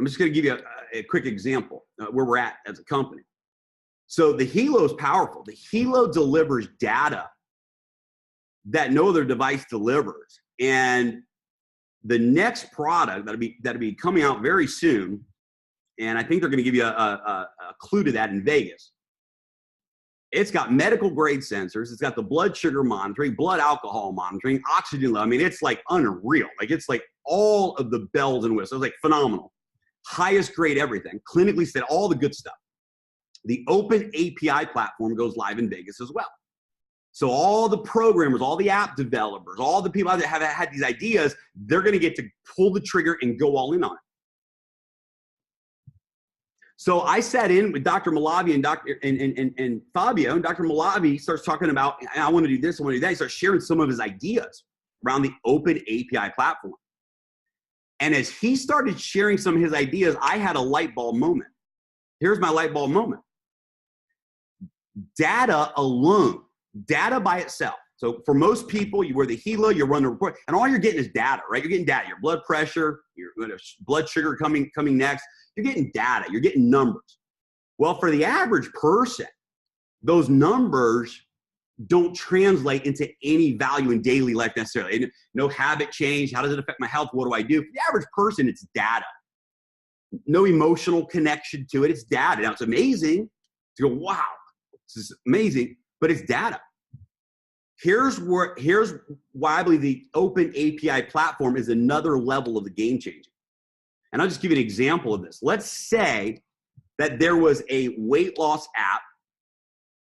I'm just going to give you a quick example where we're at as a company. So the Helo is powerful. The Helo delivers data that no other device delivers. And the next product that'll be coming out very soon, and I think they're going to give you a clue to that in Vegas. It's got medical grade sensors. It's got the blood sugar monitoring, blood alcohol monitoring, oxygen level. I mean, it's like unreal. Like it's like all of the bells and whistles. Like phenomenal. Highest grade everything. Clinically said all the good stuff. The open API platform goes live in Vegas as well. So all the programmers, all the app developers, all the people that have had these ideas, they're going to get to pull the trigger and go all in on it. So I sat in with Dr. Malavi and Fabio, and Dr. Malavi starts talking about, I want to do this, I want to do that. He starts sharing some of his ideas around the open API platform. And as he started sharing some of his ideas, I had a light bulb moment. Here's my light bulb moment. Data alone, data by itself. So for most people, you wear the Helo, you run the report, and all you're getting is data, right? You're getting data, your blood pressure, your blood sugar coming next. You're getting data, you're getting numbers. Well, for the average person, those numbers don't translate into any value in daily life necessarily. No habit change, how does it affect my health, what do I do? For the average person, it's data. No emotional connection to it, it's data. Now, it's amazing to go, wow, this is amazing, but it's data. Here's why I believe the open API platform is another level of the game changing. And I'll just give you an example of this. Let's say that there was a weight loss app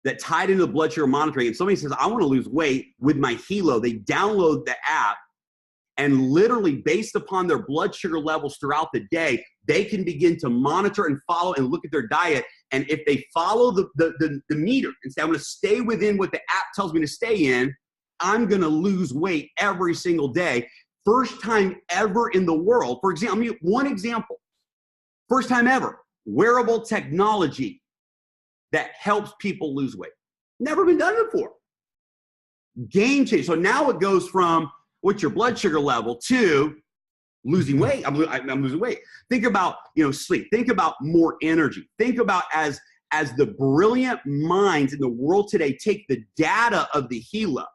that tied into the blood sugar monitoring, and somebody says, I want to lose weight with my Helo. They download the app, and literally based upon their blood sugar levels throughout the day, they can begin to monitor and follow and look at their diet. And if they follow the meter and say, I'm going to stay within what the app tells me to stay in, I'm going to lose weight every single day. First time ever in the world. For example, I'll give you one example. First time ever, wearable technology that helps people lose weight. Never been done before. Game changer. So now it goes from what's your blood sugar level to losing weight. I'm losing weight. Think about, sleep. Think about more energy. Think about as the brilliant minds in the world today take the data of the Helo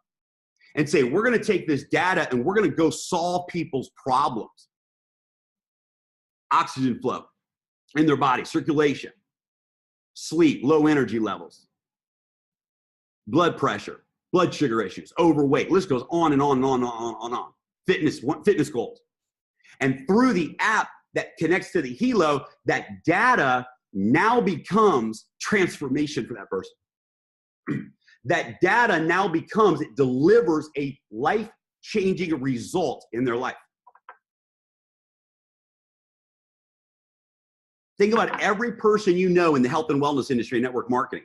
and say, we're going to take this data and we're going to go solve people's problems. Oxygen flow in their body, circulation, sleep, low energy levels, blood pressure, blood sugar issues, overweight. List goes on and on and on and on and on. Fitness goals. And through the app that connects to the Helo, that data now becomes transformation for that person. That data now becomes, it delivers a life-changing result in their life. Think about every person you know in the health and wellness industry, network marketing.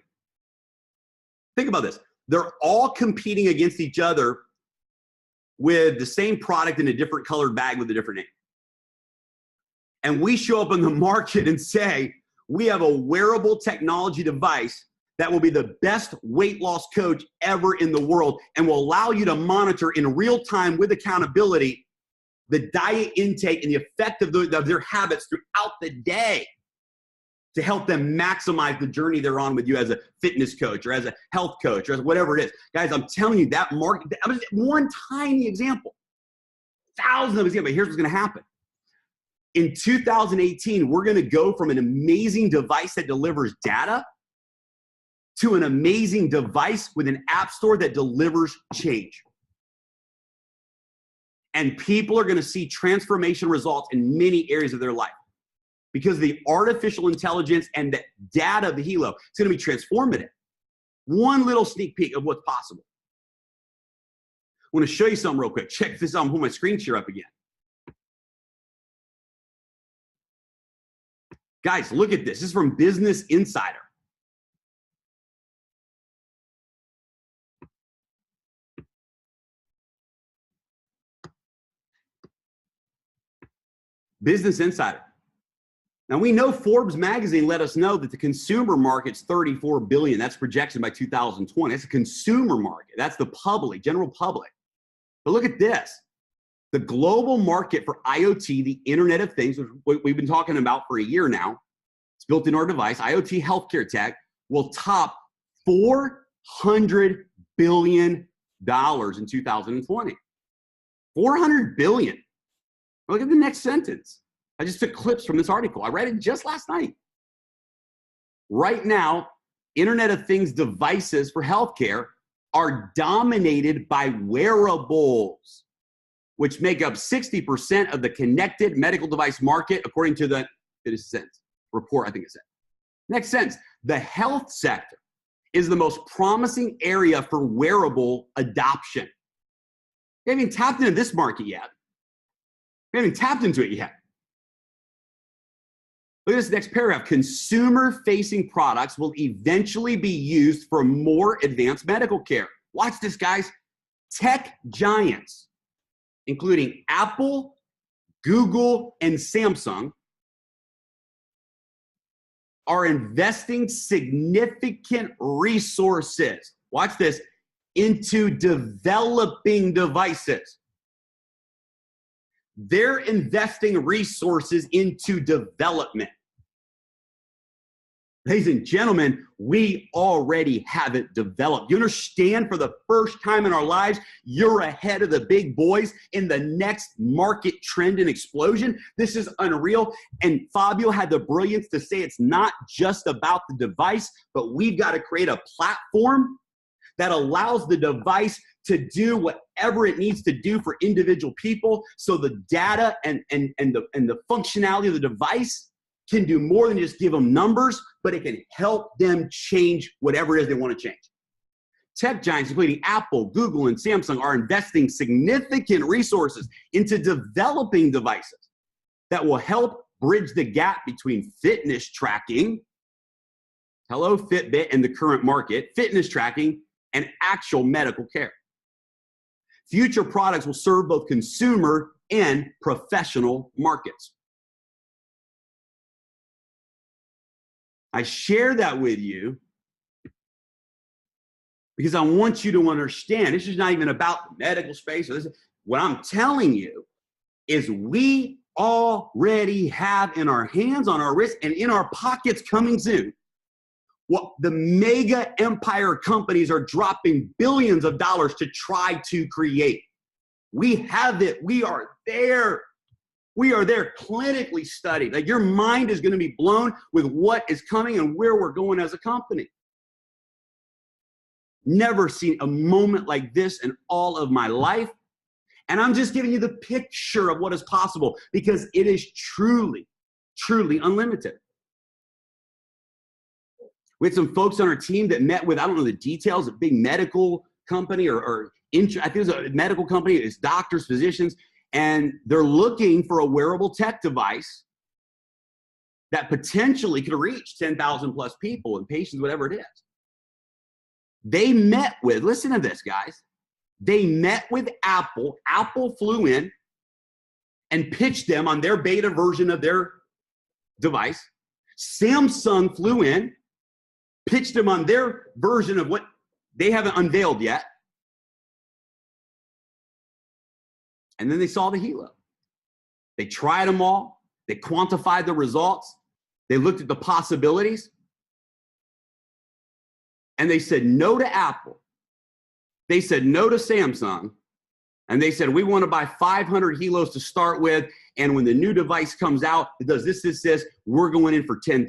Think about this. They're all competing against each other with the same product in a different colored bag with a different name. And we show up in the market and say, we have a wearable technology device that will be the best weight loss coach ever in the world and will allow you to monitor in real time with accountability the diet intake and the effect of their habits throughout the day to help them maximize the journey they're on with you as a fitness coach or as a health coach or as whatever it is. Guys, I'm telling you that market, that was one tiny example. Thousands of examples. Here's what's going to happen. In 2018, we're going to go from an amazing device that delivers data to an amazing device with an app store that delivers change. And people are going to see transformation results in many areas of their life because the artificial intelligence and the data of the Helo is going to be transformative. One little sneak peek of what's possible. I want to show you something real quick. Check this out. I'm putting my screen share up again. Guys, look at this. This is from Business Insider. Business Insider. Now we know Forbes magazine let us know that the consumer market's $34 billion. That's projection by 2020. That's a consumer market. That's the public, general public. But look at this. The global market for IoT, the Internet of Things, which we've been talking about for a year now, it's built in our device, IoT healthcare tech, will top $400 billion in 2020. $400 billion. Look at the next sentence. I just took clips from this article. I read it just last night. Right now, Internet of Things devices for healthcare are dominated by wearables, which make up 60% of the connected medical device market, according to the report, I think it said. Next sentence, the health sector is the most promising area for wearable adoption. We haven't even tapped into this market yet. We haven't tapped into it yet. Look at this next paragraph. Consumer-facing products will eventually be used for more advanced medical care. Watch this, guys. Tech giants, including Apple, Google, and Samsung, are investing significant resources, watch this, into developing devices. They're investing resources into development. Ladies and gentlemen, we already have it developed. You understand, for the first time in our lives, you're ahead of the big boys in the next market trend and explosion. This is unreal. And Fabio had the brilliance to say it's not just about the device, but we've got to create a platform that allows the device to do whatever it needs to do for individual people, so the data and the functionality of the device can do more than just give them numbers, but it can help them change whatever it is they want to change. Tech giants, including Apple, Google, and Samsung, are investing significant resources into developing devices that will help bridge the gap between fitness tracking, hello Fitbit and the current market, fitness tracking, and actual medical care. Future products will serve both consumer and professional markets. I share that with you because I want you to understand this is not even about the medical space. What I'm telling you is we already have in our hands, on our wrists, and in our pockets coming soon what the mega empire companies are dropping billions of dollars to try to create. We have it. We are there. We are there, clinically studied. Like, your mind is going to be blown with what is coming and where we're going as a company. Never seen a moment like this in all of my life. And I'm just giving you the picture of what is possible, because it is truly, truly unlimited. We had some folks on our team that met with, I don't know the details, a big medical company I think it was a medical company. It's doctors, physicians. And they're looking for a wearable tech device that potentially could reach 10,000 plus people and patients, whatever it is. They met with, listen to this, guys. They met with Apple. Apple flew in and pitched them on their beta version of their device. Samsung flew in, pitched them on their version of what they haven't unveiled yet. And then they saw the Helo. They tried them all. They quantified the results. They looked at the possibilities. And they said no to Apple. They said no to Samsung. And they said, we want to buy 500 Helos to start with. And when the new device comes out, it does this, we're going in for 10,000.